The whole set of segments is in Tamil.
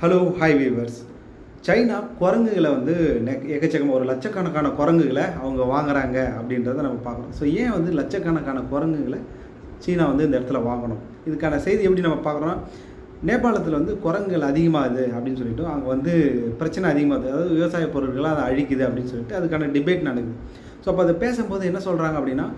Hello hi viewers. சைனா குரங்குகளை வந்து எக்கச்சக்கமாக ஒரு லட்சக்கணக்கான குரங்குகளை அவங்க வாங்குறாங்க அப்படின்றத நம்ம பார்க்குறோம். ஸோ ஏன் வந்து லட்சக்கணக்கான குரங்குகளை சீனா வந்து இந்த இடத்துல வாங்கணும்? இதுக்கான செய்தி எப்படி நம்ம பார்க்குறோம்? நேபாளத்தில் வந்து குரங்குகள் அதிகமாகுது அப்படின்னு சொல்லிட்டு அங்கே வந்து பிரச்சனை அதிகமாகுது, அதாவது விவசாய பொருட்களை அதை அழிக்குது அப்படின்னு சொல்லிட்டு அதுக்கான டிபேட் நடக்குது. ஸோ அப்போ அதை பேசும்போது என்ன சொல்கிறாங்க அப்படின்னா,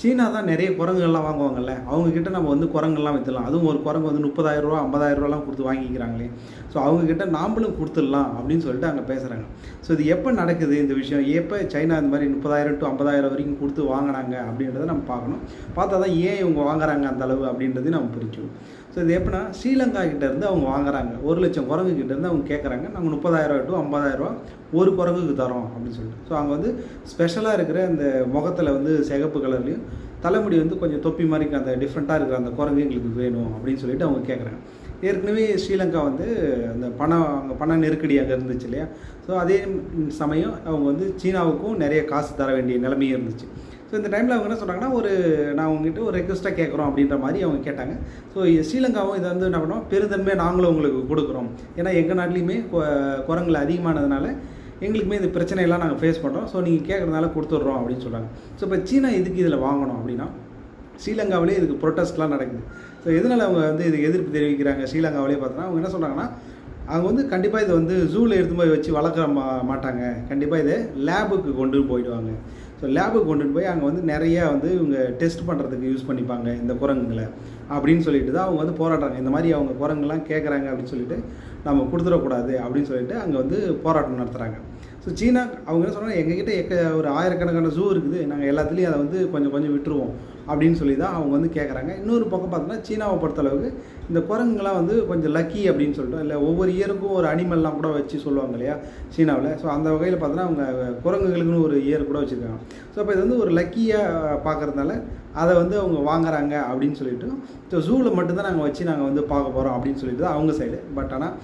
சீனா தான் நிறைய குரங்குகள்லாம் வாங்குவாங்கல்ல, அவங்கக்கிட்ட நம்ம வந்து குரங்குலாம் விற்றுலாம். அதுவும் ஒரு குரங்கு வந்து 30,000 ரூபா 50,000 ரூபாலாம் கொடுத்து வாங்கிக்கிறாங்களே, ஸோ அவங்கக்கிட்ட நாமளும் கொடுத்துடலாம் அப்படின்னு சொல்லிட்டு அங்கே பேசுகிறாங்க. ஸோ இது எப்போ நடக்குது இந்த விஷயம்? எப்போ சைனா இந்த மாதிரி 30,000 to 50,000 வரைக்கும் கொடுத்து வாங்கினாங்க அப்படின்றத நம்ம பார்க்கணும். பார்த்தா தான் ஏன் இவங்க வாங்குறாங்க அந்த அளவு அப்படின்றதையும் நம்ம பிரிச்சுக்கணும். ஸோ இது எப்படின்னா, ஸ்ரீலங்கா கிட்டேருந்து அவங்க வாங்குறாங்க, 1,00,000 குரங்கு கிட்டேருந்து அவங்க கேட்குறாங்க, நாங்கள் 30,000 to 50,000 ரூபா ஒரு குரங்குக்கு தரோம் அப்படின்னு சொல்லிட்டு. ஸோ அங்கே வந்து ஸ்பெஷலாக இருக்கிற அந்த முகத்தில் வந்து சிகப்பு கலர்லேயும் தலைமுடி வந்து கொஞ்சம் தொப்பி மாதிரி அந்த டிஃப்ரெண்ட்டாக இருக்கிற அந்த குரங்கு எங்களுக்கு வேணும் அப்படின்னு சொல்லிட்டு அவங்க கேட்குறாங்க. ஏற்கனவே ஸ்ரீலங்கா வந்து அந்த பண நெருக்கடி அங்கே இருந்துச்சு இல்லையா? ஸோ அதே சமயம் அவங்க வந்து சீனாவுக்கும் நிறைய காசு தர வேண்டிய நிலைமையும் இருந்துச்சு. ஸோ இந்த டைமில் அவங்க என்ன சொன்னாங்கன்னா, நான் உங்ககிட்ட ஒரு ரெக்வஸ்ட்டாக கேட்குறோம் அப்படின்ற மாதிரி அவங்க கேட்டாங்க. ஸோ ஸ்ரீலங்காவும் இதை வந்து என்ன பண்ணோம், பெருந்தன்மையாக நாங்களும் உங்களுக்கு கொடுக்குறோம், ஏன்னா எங்கள் நாட்டிலையுமே குரங்குகள் அதிகமானதுனால எங்களுக்குமே இந்த பிரச்சனையெல்லாம் நாங்கள் ஃபேஸ் பண்ணுறோம், ஸோ நீங்கள் கேட்குறதுனால கொடுத்துட்றோம் அப்படின்னு சொல்கிறாங்க. ஸோ இப்போ சீனா இதுக்கு இதில் வாங்கணும் அப்படின்னா, ஸ்ரீலங்காவிலே இதுக்கு ப்ரொட்டஸ்ட்லாம் நடக்குது. ஸோ எதனால் அவங்க வந்து இதுக்கு எதிர்ப்பு தெரிவிக்கிறாங்க ஸ்ரீலங்காவிலே பார்த்தோன்னா, அவங்க என்ன சொல்கிறாங்கன்னா, அவங்க வந்து கண்டிப்பாக இதை வந்து ஜூவில் எடுத்து போய் வச்சு வளர்க்குற மாட்டாங்க, கண்டிப்பாக இதை லேபுக்கு கொண்டு போயிடுவாங்க. ஸோ லேபுக்கு கொண்டுட்டு போய் அங்கே வந்து நிறையா வந்து இவங்க டெஸ்ட் பண்ணுறதுக்கு யூஸ் பண்ணிப்பாங்க இந்த குரங்குகளை அப்படின்னு சொல்லிட்டு தான் அவங்க வந்து போராடுறாங்க. இந்த மாதிரி அவங்க குரங்குலாம் கேட்குறாங்க அப்படின்னு சொல்லிட்டு நம்ம கொடுத்துடக்கூடாது அப்படின்னு சொல்லிட்டு அங்கே வந்து போராட்டம் நடத்துகிறாங்க. ஸோ சீனா அவங்க என்ன சொல்கிறாங்க, எங்ககிட்ட ஒரு ஆயிரக்கணக்கான ஜூ இருக்குது, நாங்கள் எல்லாத்துலேயும் அதை வந்து கொஞ்சம் கொஞ்சம் விட்டுருவோம் அப்படின்னு சொல்லி தான் அவங்க வந்து கேட்குறாங்க. இன்னொரு பக்கம் பார்த்தோன்னா, சீனாவை பொறுத்தளவுக்கு இந்த குரங்குலாம் வந்து கொஞ்சம் லக்கி அப்படின்னு சொல்லிட்டு, இல்லை ஒவ்வொரு இயருக்கும் ஒரு அனிமல்லாம் கூட வச்சு சொல்லுவாங்க இல்லையா சீனாவில். ஸோ அந்த வகையில் பார்த்தோன்னா அவங்க குரங்குகளுக்குன்னு ஒரு இயர் கூட வச்சுருக்காங்க. ஸோ அப்போ இது வந்து ஒரு லக்கியாக பார்க்குறதுனால அதை வந்து அவங்க வாங்குறாங்க அப்படின்னு சொல்லிட்டு, ஸோ ஜூவில் மட்டும்தான் நாங்கள் வச்சு நாங்கள் வந்து பார்க்க போகிறோம் அப்படின்னு சொல்லிட்டு தான் அவங்க சைடு. பட் ஆனால்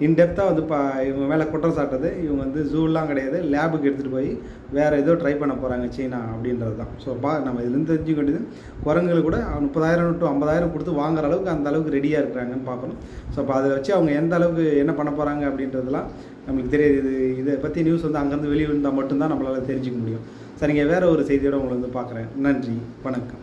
இன்டெப்த்தாக வந்து இவங்க மேலே குற்றம் சாட்டுறது, இவங்க வந்து ஜூலாம் கிடையாது, லேபுக்கு எடுத்துகிட்டு போய் வேறு ஏதோ ட்ரை பண்ண போகிறாங்க சீனா அப்படின்றது தான். ஸோ நம்ம இதுலேருந்து தெரிஞ்சுக்க வேண்டியது, குரங்குகள் கூட 30,000 to 50,000 கொடுத்து வாங்குற அளவுக்கு அந்த அளவுக்கு ரெடியாக இருக்கிறாங்கன்னு பார்க்கணும். ஸோ அப்போ அதை வச்சு அவங்க எந்த அளவுக்கு என்ன பண்ண போகிறாங்க அப்படின்றதுலாம் நம்மளுக்கு தெரியாது. இதை பற்றி நியூஸ் வந்து அங்கேருந்து வெளியே இருந்தால் மட்டும்தான் நம்மளால் தெரிஞ்சிக்க முடியும். சரிங்க, வேறு ஒரு செய்தியோடு உங்களை வந்து பார்க்குறேன். நன்றி, வணக்கம்.